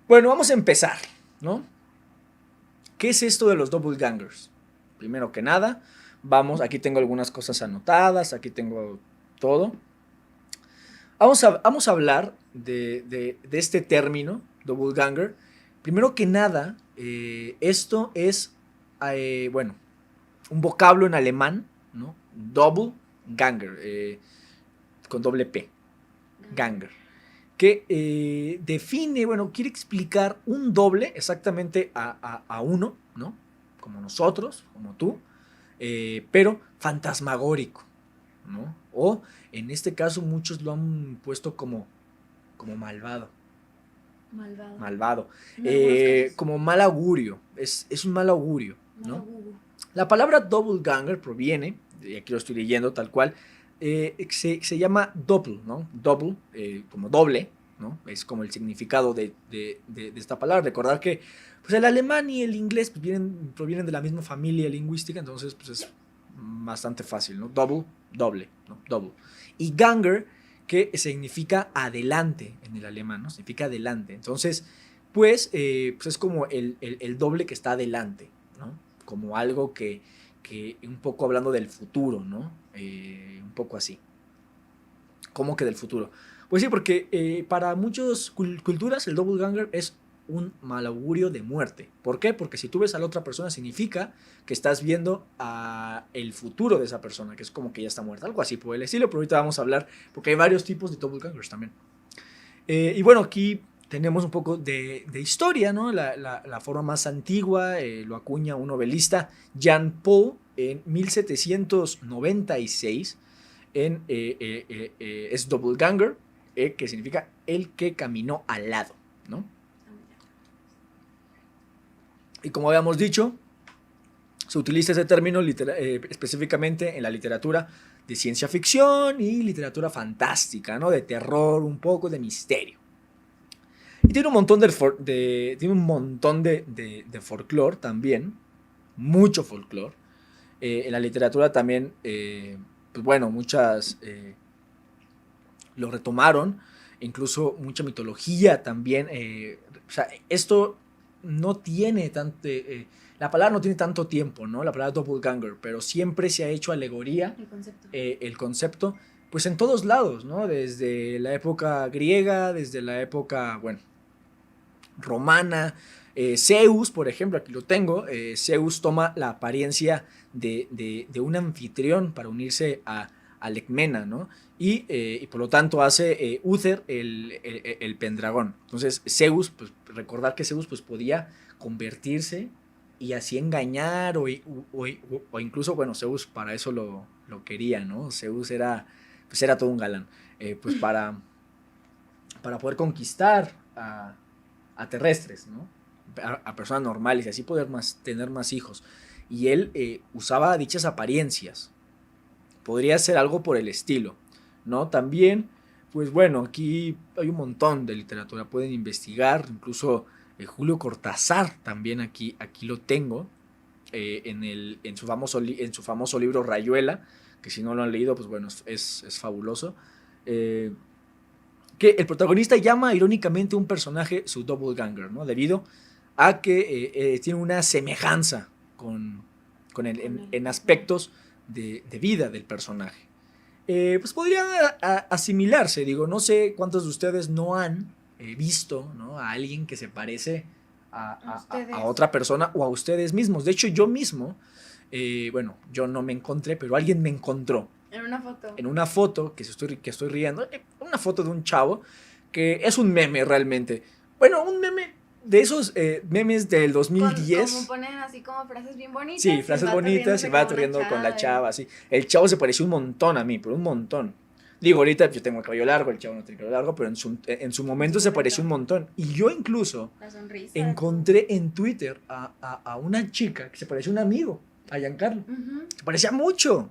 Bueno, vamos a empezar, ¿no? ¿Qué es esto de los doppelgangers? Primero que nada, aquí tengo algunas cosas anotadas, aquí tengo todo. Vamos a hablar de este término, doppelganger. Primero que nada, esto es, bueno, un vocablo en alemán, ¿no? Doppelganger, con doble P, ganger, que define, bueno, quiere explicar un doble exactamente a uno, ¿no? Como nosotros, como tú, pero fantasmagórico, ¿no? O en este caso muchos lo han puesto como malvado. Malvado. Malvado. En algunos casos. Como mal augurio. Es un mal augurio, ¿no? Malagugu. La palabra doppelganger proviene, y aquí lo estoy leyendo tal cual, se llama doppel, ¿no? Doppel, como doble, ¿no? Es como el significado de esta palabra. Recordar que pues, el alemán y el inglés pues, provienen de la misma familia lingüística, entonces pues, es bastante fácil, ¿no? Double, doble, ¿no? Double. Y ganger, que significa adelante en el alemán, ¿no? Significa adelante. Entonces, pues es como el doble que está adelante, ¿no? Como algo que un poco hablando del futuro, ¿no? Un poco así. ¿Cómo que del futuro? Pues sí, porque para muchas culturas el doppelganger es un mal augurio de muerte. ¿Por qué? Porque si tú ves a la otra persona significa que estás viendo el futuro de esa persona, que es como que ya está muerta, algo así por el estilo, pero ahorita vamos a hablar, porque hay varios tipos de doppelgangers también. Y bueno, aquí tenemos un poco de historia, ¿no? La forma más antigua lo acuña un novelista, Jean Paul, en 1796, es doppelganger, que significa el que caminó al lado, ¿no? Y como habíamos dicho, se utiliza ese término específicamente en la literatura de ciencia ficción y literatura fantástica, ¿no? De terror, un poco de misterio. Y tiene un montón tiene un montón de folclore también, mucho folclore. En la literatura también, pues bueno, muchas lo retomaron, incluso mucha mitología también. O sea, esto no tiene tanto, la palabra no tiene tanto tiempo, ¿no? La palabra doppelganger, pero siempre se ha hecho alegoría, el concepto, pues en todos lados, ¿no? Desde la época griega, desde la época, bueno, romana. Zeus, por ejemplo, aquí lo tengo. Zeus toma la apariencia de un anfitrión para unirse a Lecmena, ¿no? Y por lo tanto hace Uther el pendragón. Entonces, Zeus, pues recordar que Zeus pues, podía convertirse y así engañar o incluso, bueno, Zeus para eso lo quería, ¿no? Zeus pues era todo un galán. Pues para poder conquistar a terrestres, ¿no? A personas normales y así poder tener más hijos. Y él usaba dichas apariencias. Podría ser algo por el estilo, ¿no? También, pues bueno, aquí hay un montón de literatura, pueden investigar, incluso Julio Cortázar también aquí lo tengo, en su famoso libro Rayuela, que si no lo han leído, pues bueno, es fabuloso. Que el protagonista llama irónicamente a un personaje su doppelganger, ¿no? Debido a que tiene una semejanza con él en aspectos de vida del personaje. Pues podría asimilarse, digo, no sé cuántos de ustedes no han visto, ¿no? A alguien que se parece a otra persona o a ustedes mismos. De hecho, yo mismo, bueno, yo no me encontré, pero alguien me encontró. En una foto. En una foto que estoy riendo, una foto de un chavo que es un meme realmente. Bueno, un meme de esos memes del 2010. Como ponen así como frases bien bonitas. Sí, frases bonitas y va riendo con la chava, así. El chavo se pareció un montón a mí, pero un montón. Digo, ahorita yo tengo el cabello largo, el chavo no tiene el cabello largo, pero en su momento se pareció un montón. Y yo incluso encontré en Twitter a una chica que se parecía a un amigo, a Giancarlo. Se parecía mucho.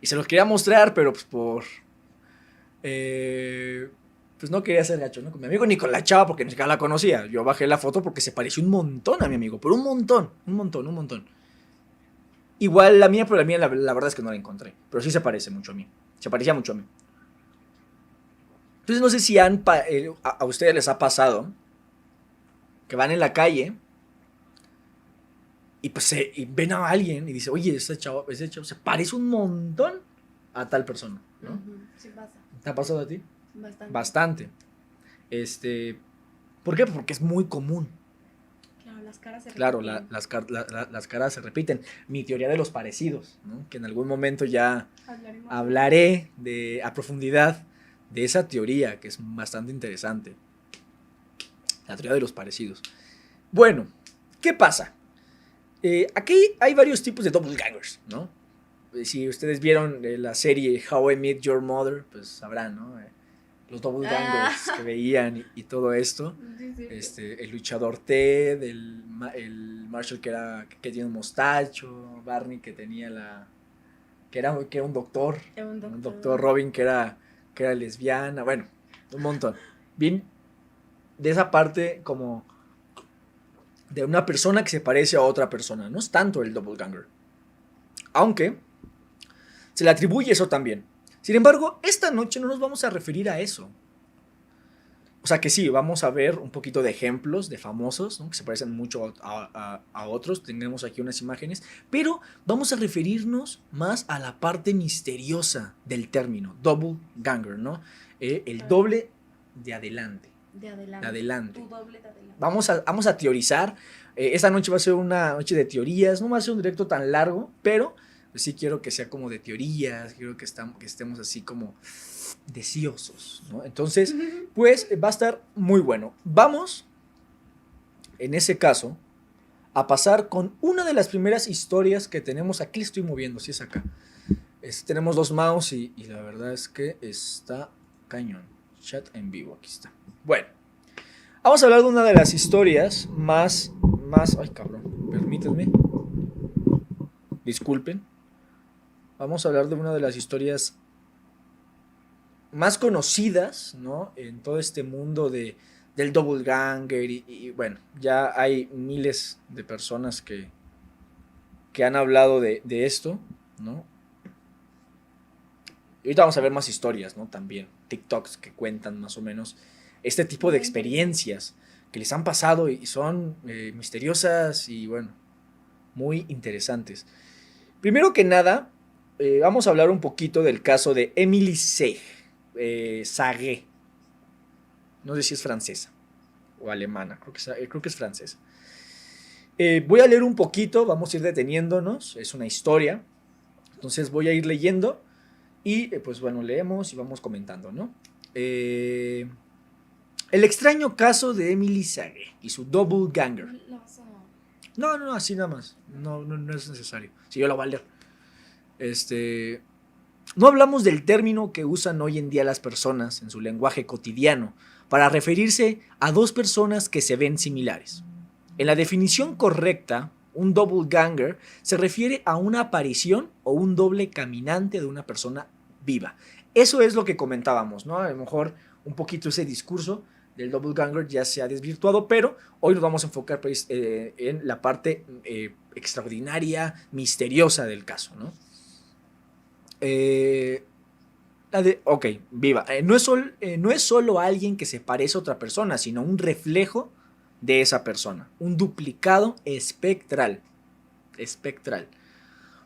Y se los quería mostrar, pero pues pues no quería ser gacho, ¿no? Con mi amigo ni con la chava porque ni siquiera la conocía. Yo bajé la foto porque se pareció un montón a mi amigo, pero un montón. Igual la mía, pero la mía la verdad es que no la encontré. Pero sí se parece mucho a mí. Se parecía mucho a mí. Entonces no sé si a ustedes les ha pasado que van en la calle y pues y ven a alguien y dice, oye, ese chavo se parece un montón a tal persona, ¿no? Ujú, sí pasa. ¿Te ha pasado a ti? Bastante. Bastante. ¿Por qué? Porque es muy común. Claro, las caras se Claro, repiten. las caras se repiten. Mi teoría de los parecidos, ¿no? Que en algún momento ya Hablaremos. hablaré a profundidad de esa teoría, que es bastante interesante. La teoría de los parecidos. Bueno, ¿qué pasa? Aquí hay varios tipos de doppelgangers, ¿no? Si ustedes vieron la serie How I Met Your Mother, pues sabrán, ¿no? Los doppelgangers que veían y todo esto. Sí. El luchador Ted, el Marshall que tiene un mostacho, Barney que tenía que era un doctor, un doctor Robin que era lesbiana, bueno, un montón. Bien, de esa parte como de una persona que se parece a otra persona, no es tanto el doppelganger, aunque se le atribuye eso también. Sin embargo, esta noche no nos vamos a referir a eso. O sea que sí, vamos a ver un poquito de ejemplos de famosos, ¿no? Que se parecen mucho a otros. Tenemos aquí unas imágenes. Pero vamos a referirnos más a la parte misteriosa del término, doppelganger, ¿no? El doble de adelante. De adelante. De adelante. Tu doble de adelante. Vamos a teorizar. Esta noche va a ser una noche de teorías. No va a ser un directo tan largo, pero pues sí quiero que sea como de teorías. Quiero que estemos así como deseosos, ¿no? Entonces, pues va a estar muy bueno. Vamos, en ese caso, a pasar con una de las primeras historias que tenemos. Aquí le estoy moviendo, si es acá. Tenemos dos mouse y la verdad es que está cañón. Chat en vivo, aquí está. Bueno, vamos a hablar de una de las historias más... Ay, cabrón, permítanme. Disculpen. Vamos a hablar de una de las historias más conocidas, ¿no? En todo este mundo del doppelganger y bueno, ya hay miles de personas que han hablado de esto, ¿no? Y ahorita vamos a ver más historias, ¿no? También TikToks que cuentan más o menos este tipo de experiencias que les han pasado y son misteriosas y bueno, muy interesantes. Primero que nada, vamos a hablar un poquito del caso de Emily Sage. No sé si es francesa o alemana, creo que es francesa. Voy a leer un poquito, vamos a ir deteniéndonos, es una historia, entonces voy a ir leyendo y pues bueno, leemos y vamos comentando, ¿no? El extraño caso de Emily Sage y su doppelganger. No, así nada más, no es necesario, si yo lo voy a leer. No hablamos del término que usan hoy en día las personas en su lenguaje cotidiano para referirse a dos personas que se ven similares. En la definición correcta, un doppelganger se refiere a una aparición o un doble caminante de una persona viva. Eso es lo que comentábamos, ¿no? A lo mejor un poquito ese discurso del doppelganger ya se ha desvirtuado, pero hoy nos vamos a enfocar pues, en la parte extraordinaria, misteriosa del caso, ¿no? Ok, viva. No es solo alguien que se parece a otra persona, sino un reflejo de esa persona. Un duplicado espectral.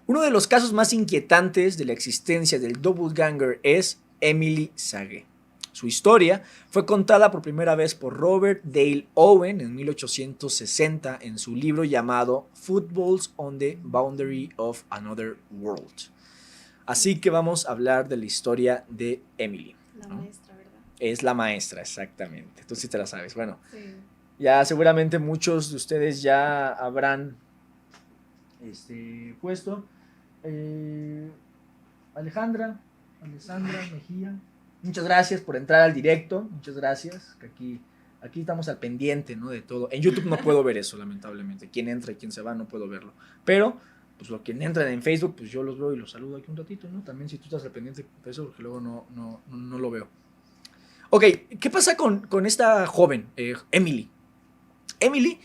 Uno de los casos más inquietantes de la existencia del doppelganger es Emily Sage. Su historia fue contada por primera vez por Robert Dale Owen en 1860 en su libro llamado Footballs on the Boundary of Another World. Así que vamos a hablar de la historia de Emily. La maestra, ¿verdad? Es la maestra, exactamente. Tú sí te la sabes. Bueno, sí. Ya seguramente muchos de ustedes ya habrán puesto. Alessandra Mejía. Muchas gracias por entrar al directo. Muchas gracias. Que aquí estamos al pendiente, ¿no? De todo. En YouTube no puedo ver eso, lamentablemente. Quién entra y quién se va, no puedo verlo. Pero pues los que entran en Facebook, pues yo los veo y los saludo aquí un ratito, ¿no? También si tú estás al pendiente de eso, porque luego no lo veo. Ok, ¿qué pasa con esta joven, Emily? Emily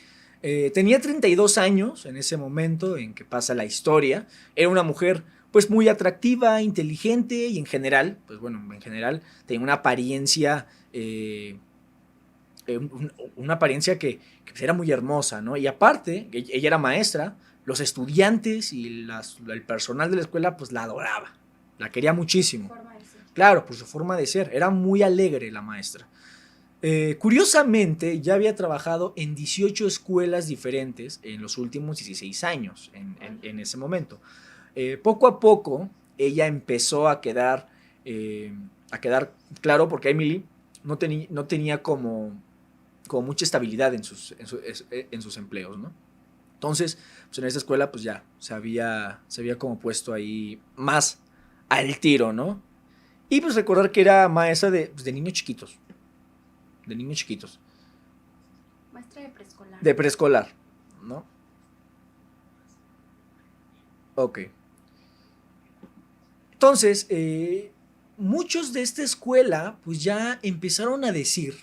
tenía 32 años en ese momento en que pasa la historia. Era una mujer pues muy atractiva, inteligente y en general, pues bueno, en general tenía una apariencia una apariencia que pues, era muy hermosa, ¿no? Y aparte, ella era maestra, los estudiantes y el personal de la escuela pues la adoraba, la quería muchísimo. Forma de ser. Claro, por su forma de ser, era muy alegre la maestra. Curiosamente, ya había trabajado en 18 escuelas diferentes en los últimos 16 años, en ese momento. Poco a poco, ella empezó a quedar claro, porque Emily no tenía como mucha estabilidad en sus empleos, ¿no? Entonces, pues en esa escuela, pues ya se había como puesto ahí más al tiro, ¿no? Y pues recordar que era maestra de niños chiquitos. De niños chiquitos. Maestra de preescolar. De preescolar, ¿no? Ok. Entonces, muchos de esta escuela, pues ya empezaron a decir,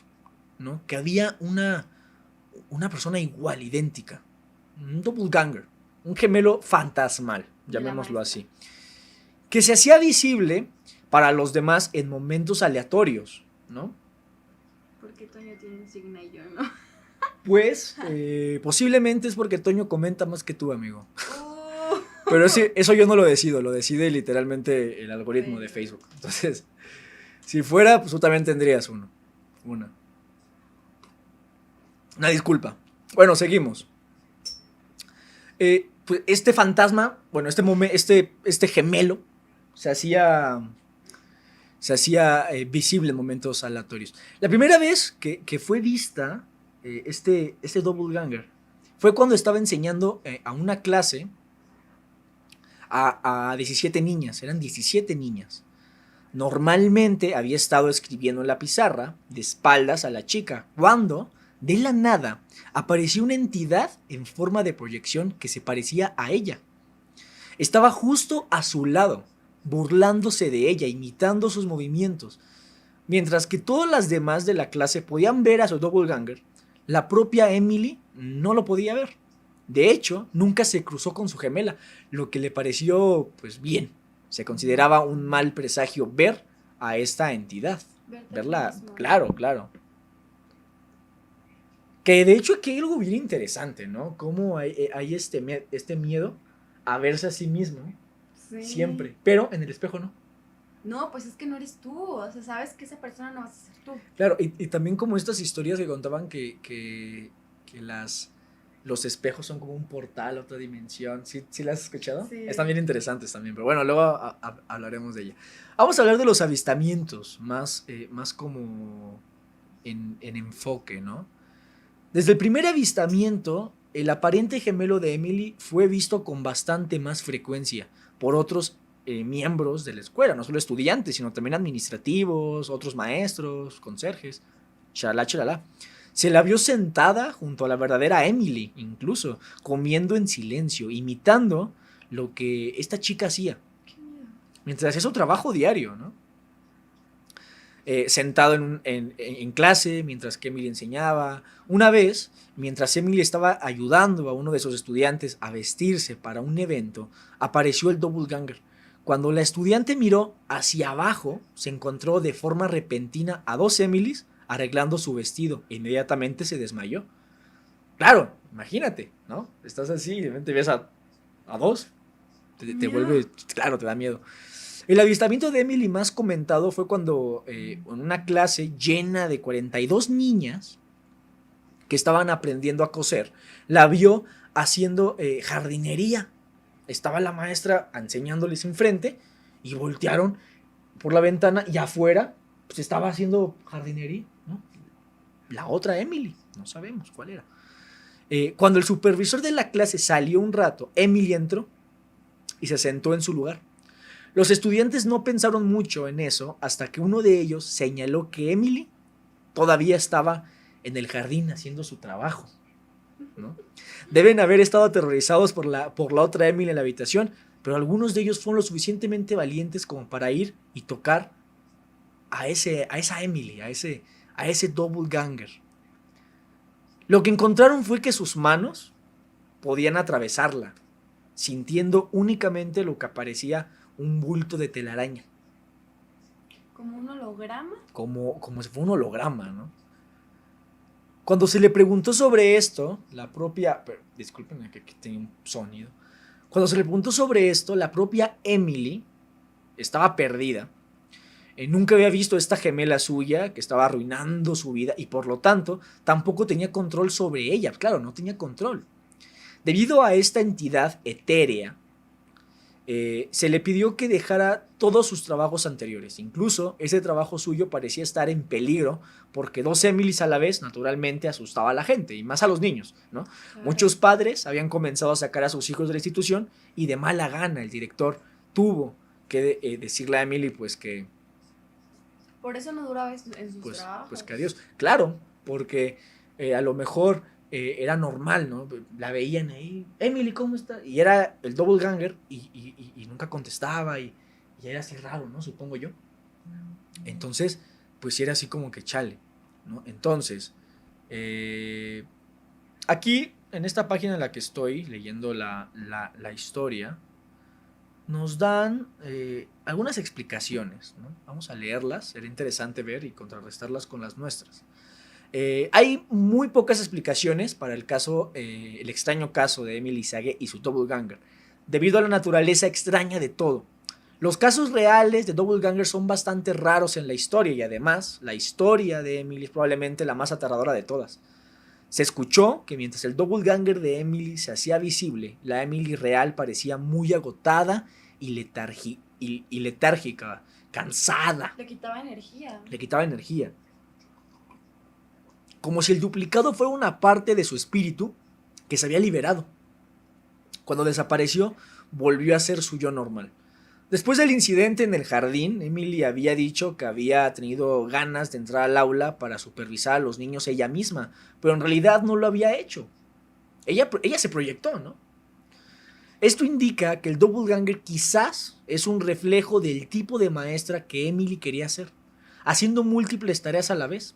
¿no? Que había una persona igual, idéntica. Un doppelganger. Un gemelo fantasmal, llamémoslo así. Que se hacía visible para los demás en momentos aleatorios, ¿no? ¿Por qué Toño tiene un signo y yo no? Pues, posiblemente es porque Toño comenta más que tú, amigo. Pero eso yo no lo decido, lo decide literalmente el algoritmo de Facebook. Entonces, si fuera, pues tú también tendrías una disculpa. Bueno, seguimos. Pues este fantasma, bueno, este gemelo, se hacía visible en momentos aleatorios. La primera vez que fue vista este doppelganger fue cuando estaba enseñando a una clase a 17 niñas, eran 17 niñas. Normalmente había estado escribiendo en la pizarra de espaldas a la chica, cuando de la nada apareció una entidad en forma de proyección que se parecía a ella. Estaba justo a su lado, burlándose de ella, imitando sus movimientos. Mientras que todas las demás de la clase podían ver a su doppelganger, la propia Emily no lo podía ver. De hecho, nunca se cruzó con su gemela, lo que le pareció, pues bien. Se consideraba un mal presagio ver a esta entidad. Verla, claro, claro. Que de hecho aquí hay algo bien interesante, ¿no? Cómo hay este miedo a verse a sí mismo. Sí. Siempre, pero en el espejo no. No, pues es que no eres tú, o sea, sabes que esa persona no vas a ser tú. Claro, y también como estas historias que contaban que los espejos son como un portal a otra dimensión. ¿Sí las has escuchado? Sí. Están bien interesantes también, pero bueno, luego hablaremos de ella. Vamos a hablar de los avistamientos, más como en enfoque, ¿no? Desde el primer avistamiento, el aparente gemelo de Emily fue visto con bastante más frecuencia por otros miembros de la escuela, no solo estudiantes, sino también administrativos, otros maestros, conserjes, chalá, chalá. Se la vio sentada junto a la verdadera Emily, incluso, comiendo en silencio, imitando lo que esta chica hacía. Mientras hacía su trabajo diario, ¿no? Sentado en clase, mientras que Emily enseñaba. Una vez, mientras Emily estaba ayudando a uno de sus estudiantes a vestirse para un evento, apareció el doppelganger. Cuando la estudiante miró hacia abajo, se encontró de forma repentina a dos Emilys arreglando su vestido. Inmediatamente se desmayó. Claro, imagínate, ¿no? Estás así y de repente ves a dos. Te vuelve, claro, te da miedo. El avistamiento de Emily más comentado fue cuando en una clase llena de 42 niñas que estaban aprendiendo a coser, la vio haciendo jardinería. Estaba la maestra enseñándoles enfrente y voltearon por la ventana y afuera pues estaba haciendo jardinería, ¿no? La otra Emily, no sabemos cuál era. Cuando el supervisor de la clase salió un rato, Emily entró y se sentó en su lugar. Los estudiantes no pensaron mucho en eso hasta que uno de ellos señaló que Emily todavía estaba en el jardín haciendo su trabajo, ¿no? Deben haber estado aterrorizados por la otra Emily en la habitación, pero algunos de ellos fueron lo suficientemente valientes como para ir y tocar a esa Emily, a ese doppelganger. Lo que encontraron fue que sus manos podían atravesarla, sintiendo únicamente lo que parecía un bulto de telaraña. ¿Como un holograma? Como si fuera un holograma, ¿no? Cuando se le preguntó sobre esto, la propia... disculpen que aquí tenía un sonido. Cuando se le preguntó sobre esto, la propia Emily estaba perdida. Nunca había visto esta gemela suya que estaba arruinando su vida y por lo tanto tampoco tenía control sobre ella. Claro, no tenía control. Debido a esta entidad etérea, se le pidió que dejara todos sus trabajos anteriores. Incluso ese trabajo suyo parecía estar en peligro porque dos Emilys a la vez naturalmente asustaba a la gente y más a los niños, ¿no? Claro. Muchos padres habían comenzado a sacar a sus hijos de la institución y de mala gana el director tuvo que decirle a Emily pues que Por eso no duraba en sus trabajos. pues que adiós. Claro, porque a lo mejor era normal, ¿no? La veían ahí, Emily, ¿cómo está? Y era el doppelganger y nunca contestaba y era así raro, ¿no? Supongo yo. Entonces, pues era así como que chale, ¿no? Entonces, aquí, en esta página en la que estoy leyendo la historia, nos dan algunas explicaciones, ¿no? Vamos a leerlas, será interesante ver y contrarrestarlas con las nuestras. Hay muy pocas explicaciones para el extraño caso de Emily Sage y su doppelganger, debido a la naturaleza extraña de todo. Los casos reales de doppelganger son bastante raros en la historia y además la historia de Emily es probablemente la más aterradora de todas. Se escuchó que mientras el doppelganger de Emily se hacía visible, la Emily real parecía muy agotada y letárgica, cansada. Le quitaba energía. Le quitaba energía. Como si el duplicado fuera una parte de su espíritu que se había liberado. Cuando desapareció, volvió a ser su yo normal. Después del incidente en el jardín, Emily había dicho que había tenido ganas de entrar al aula para supervisar a los niños ella misma, pero en realidad no lo había hecho. Ella se proyectó, ¿no? Esto indica que el doppelganger quizás es un reflejo del tipo de maestra que Emily quería ser, haciendo múltiples tareas a la vez.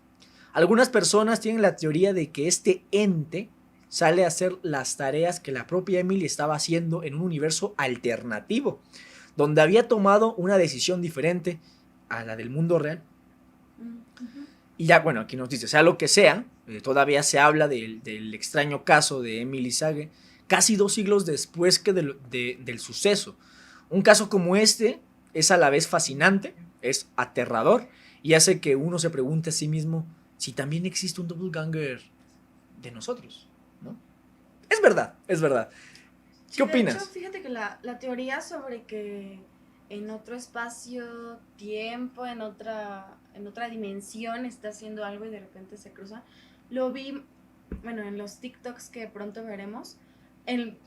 Algunas personas tienen la teoría de que este ente sale a hacer las tareas que la propia Emily estaba haciendo en un universo alternativo, donde había tomado una decisión diferente a la del mundo real. Uh-huh. Y ya, bueno, aquí nos dice, sea lo que sea, todavía se habla del extraño caso de Emily Sage, casi 2 siglos después que del suceso. Un caso como este es a la vez fascinante, es aterrador, y hace que uno se pregunte a sí mismo si también existe un doppelganger de nosotros, ¿no? Es verdad, es verdad. ¿Qué opinas? De hecho, fíjate que la teoría sobre que en otro espacio, tiempo, en otra dimensión está haciendo algo y de repente se cruza, lo vi, bueno, en los TikToks que pronto veremos.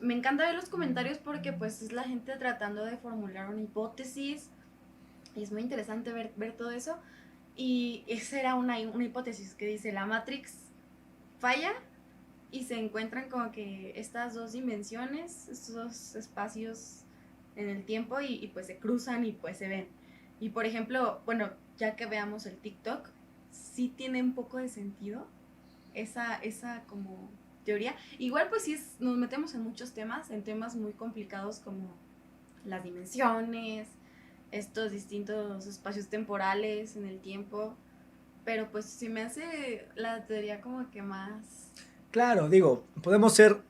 Me encanta ver los comentarios porque pues es la gente tratando de formular una hipótesis y es muy interesante ver todo eso. Y esa era una hipótesis que dice, la Matrix falla y se encuentran como que estas dos dimensiones, estos dos espacios en el tiempo y pues se cruzan y pues se ven. Y por ejemplo, bueno, ya que veamos el TikTok, sí tiene un poco de sentido esa como teoría. Igual pues sí nos metemos en muchos temas, en temas muy complicados como las dimensiones, estos distintos espacios temporales en el tiempo, pero pues sí me hace la teoría como que más... Claro, digo, podemos ser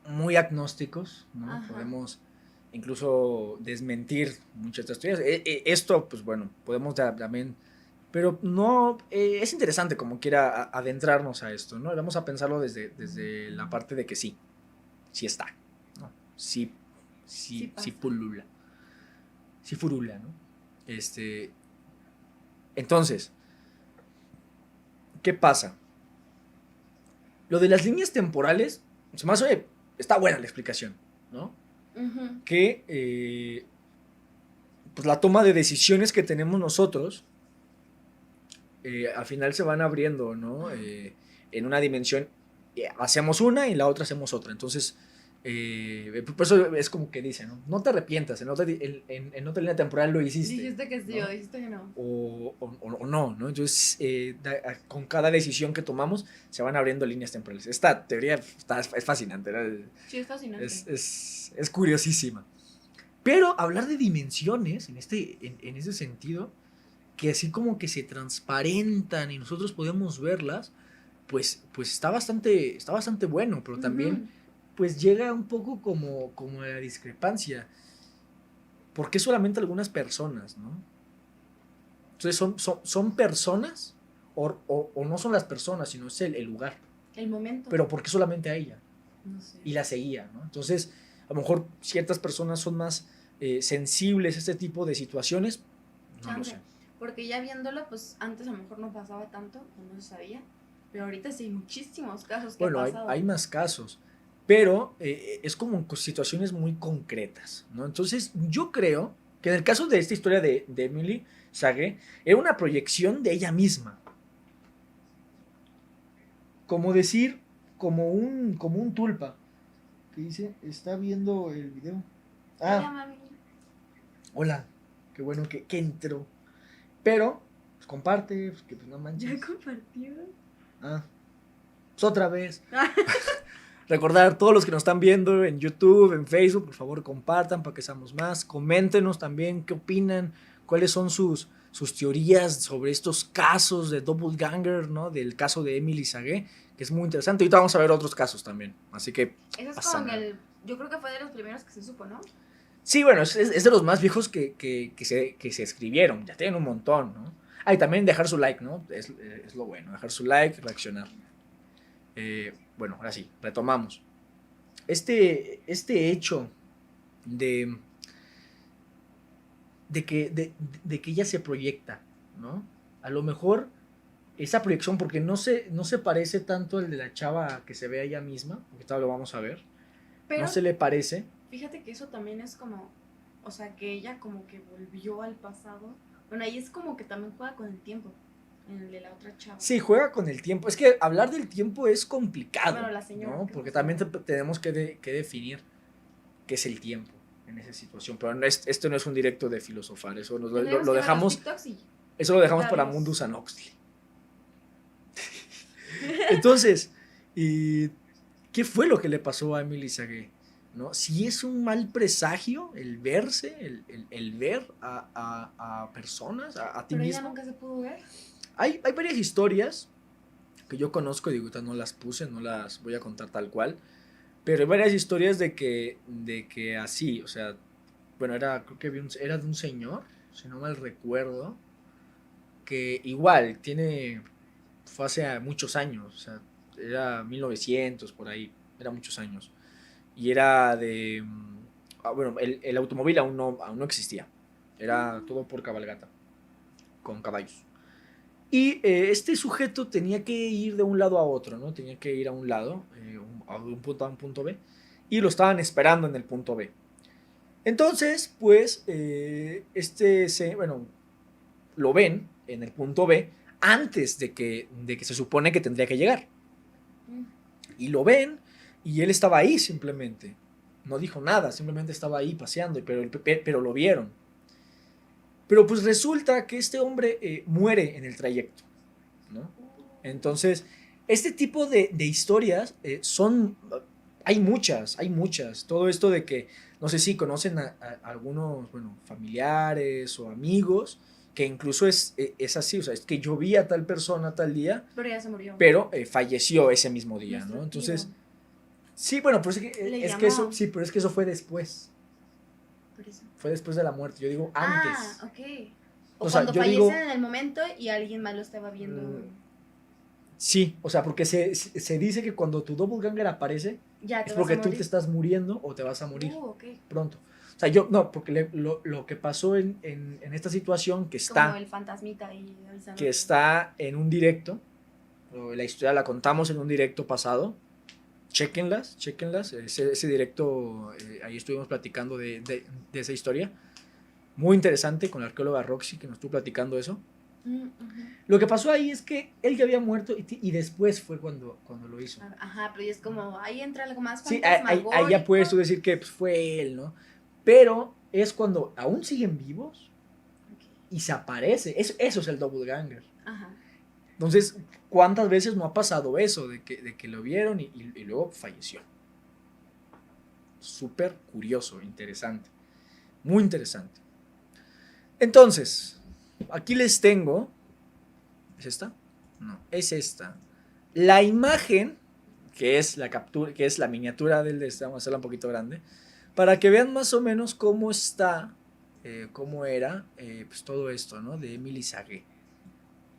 muy agnósticos, ¿no? Ajá. Podemos incluso desmentir muchas de estas teorías. Esto, pues bueno, podemos también, pero no, es interesante como quiera adentrarnos a esto, ¿no? Vamos a pensarlo desde la parte de que sí está, ¿no? Sí pulula, sí furula, ¿no? Entonces, ¿qué pasa? Lo de las líneas temporales, se me hace, está buena la explicación, ¿no? Uh-huh. Que pues la toma de decisiones que tenemos nosotros al final se van abriendo, ¿no? En una dimensión hacemos una y la otra hacemos otra. Entonces, por eso es como que dice, ¿no? No te arrepientas, en otra línea temporal lo hiciste. Dijiste que sí, ¿no? O dijiste que no. O no, ¿no? Entonces, con cada decisión que tomamos se van abriendo líneas temporales. Esta teoría es fascinante, ¿no? Sí, es fascinante. Es curiosísima. Pero hablar de dimensiones en ese sentido, que así como que se transparentan y nosotros podemos verlas, pues está bastante bueno, pero también pues llega un poco como a la discrepancia. ¿Por qué solamente algunas personas, no? Entonces, ¿son personas o no son las personas, sino es el lugar? El momento. Pero ¿por qué solamente a ella? No sé. Y la seguía, ¿no? Entonces, a lo mejor ciertas personas son más sensibles a este tipo de situaciones. No lo sé. Porque ya viéndolo, pues antes a lo mejor no pasaba tanto, o no se sabía. Pero ahorita sí hay muchísimos casos que Bueno, ha pasado. hay más casos, pero es como situaciones muy concretas, ¿no? Entonces, yo creo que en el caso de esta historia de Emily Sage, era una proyección de ella misma. Como decir, como un tulpa. Que dice, está viendo el video. Hola, mami. Hola, qué bueno que entró. Pero, pues comparte, pues, que pues no manches. ¿Ya compartió? Pues otra vez. Recordar, todos los que nos están viendo en YouTube, en Facebook, por favor compartan para que seamos más. Coméntenos también qué opinan, cuáles son sus teorías sobre estos casos de doppelganger, ¿no? Del caso de Emily Sage, que es muy interesante. Ahorita vamos a ver otros casos también, así que... Eso es como yo creo que fue de los primeros que se supo, ¿no? Sí, bueno, es de los más viejos que se escribieron, ya tienen un montón, ¿no? Ah, y también dejar su like, ¿no? Es lo bueno, dejar su like, reaccionar. Bueno, ahora sí, retomamos. Este hecho de que ella se proyecta, ¿no? A lo mejor esa proyección, porque no se parece tanto al de la chava que se ve a ella misma, porque tal lo vamos a ver, pero no se le parece. Fíjate que eso también es como, o sea, que ella como que volvió al pasado. Bueno, ahí es como que también juega con el tiempo, en el de la otra chava. Sí, juega con el tiempo. Es que hablar del tiempo es complicado, bueno, la señora, ¿no? Porque también tenemos que definir qué es el tiempo en esa situación. Pero esto no es un directo de filosofar, eso lo dejamos. Eso lo dejamos para Mundus Anoxtli. Entonces, ¿qué fue lo que le pasó a Emily Sage? ¿No? Si es un mal presagio el verse, el ver a personas, a ti mismo. Pero mismo. ella nunca se pudo ver. Hay varias historias que yo conozco, digo, no las puse, no las voy a contar tal cual, pero hay varias historias de que así, o sea, bueno, creo que era de un señor, si no mal recuerdo, que igual fue hace muchos años, o sea, era 1900 por ahí, era muchos años, y era bueno, el automóvil aún no existía, era todo por cabalgata, con caballos. Y este sujeto tenía que ir de un lado a otro, ¿no? Tenía que ir a un lado, a un punto A, un punto B, y lo estaban esperando en el punto B. Entonces, pues, bueno, lo ven en el punto B antes de que se supone que tendría que llegar. Y lo ven, y él estaba ahí simplemente. No dijo nada, simplemente estaba ahí paseando, pero lo vieron. Pero pues resulta que este hombre muere en el trayecto, ¿no? Entonces, este tipo de historias hay muchas. Todo esto de que, no sé si conocen a algunos, bueno, familiares o amigos, que incluso es así, o sea, es que yo vi a tal persona tal día, pero ya se murió. Pero falleció ese mismo día, ¿no? Entonces, sí, bueno, pero pero es que eso fue después. Fue después de la muerte, yo digo antes. Ok. O sea, cuando fallecen en el momento y alguien más lo estaba viendo. Sí, o sea, porque se dice que cuando tu doppelganger aparece, es porque tú te estás muriendo o te vas a morir pronto. O sea, porque lo que pasó en esta situación que está... Como el fantasmita ahí. Que está en un directo, la historia la contamos en un directo pasado. Chéquenlas, ese directo, ahí estuvimos platicando de esa historia, muy interesante, con la arqueóloga Roxy, que nos estuvo platicando eso. Lo que pasó ahí es que él ya había muerto y después fue cuando lo hizo. Ajá, pero es como, ahí entra algo más fantasmagórico. Sí, ahí ya puedes tú decir que pues, fue él, ¿no? Pero es cuando aún siguen vivos y se aparece, eso es el doppelganger. Ajá. Entonces, ¿cuántas veces no ha pasado eso? De que lo vieron y luego falleció. Súper curioso, interesante. Muy interesante. Entonces, aquí les tengo... ¿Es esta? No, es esta. La imagen, que es la captura, que es la miniatura del de este, vamos a hacerla un poquito grande, para que vean más o menos cómo está, cómo era, pues todo esto, ¿no? De Émile Saguet.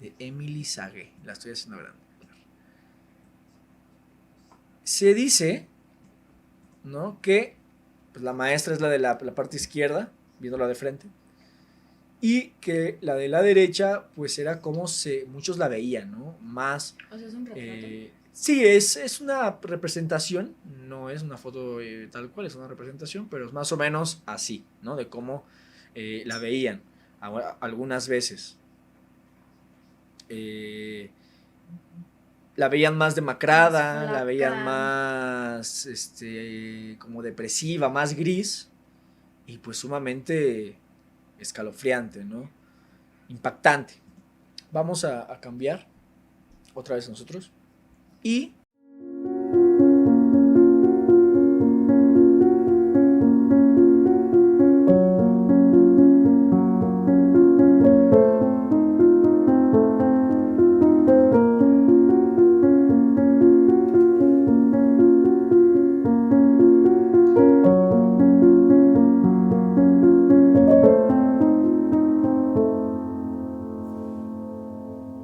De Émile Saguet. La estoy haciendo grande. Se dice, ¿no? Que pues, la maestra es la de la parte izquierda, viéndola de frente, y que la de la derecha, pues era como muchos la veían, ¿no? Más... O sea, es un retrato. Sí, es una representación, no es una foto tal cual, es una representación, pero es más o menos así, ¿no? De cómo la veían algunas veces. La veían más demacrada, Más la veían flaca. más, como depresiva, más gris, y pues sumamente escalofriante, ¿no? Impactante. Vamos a cambiar otra vez nosotros y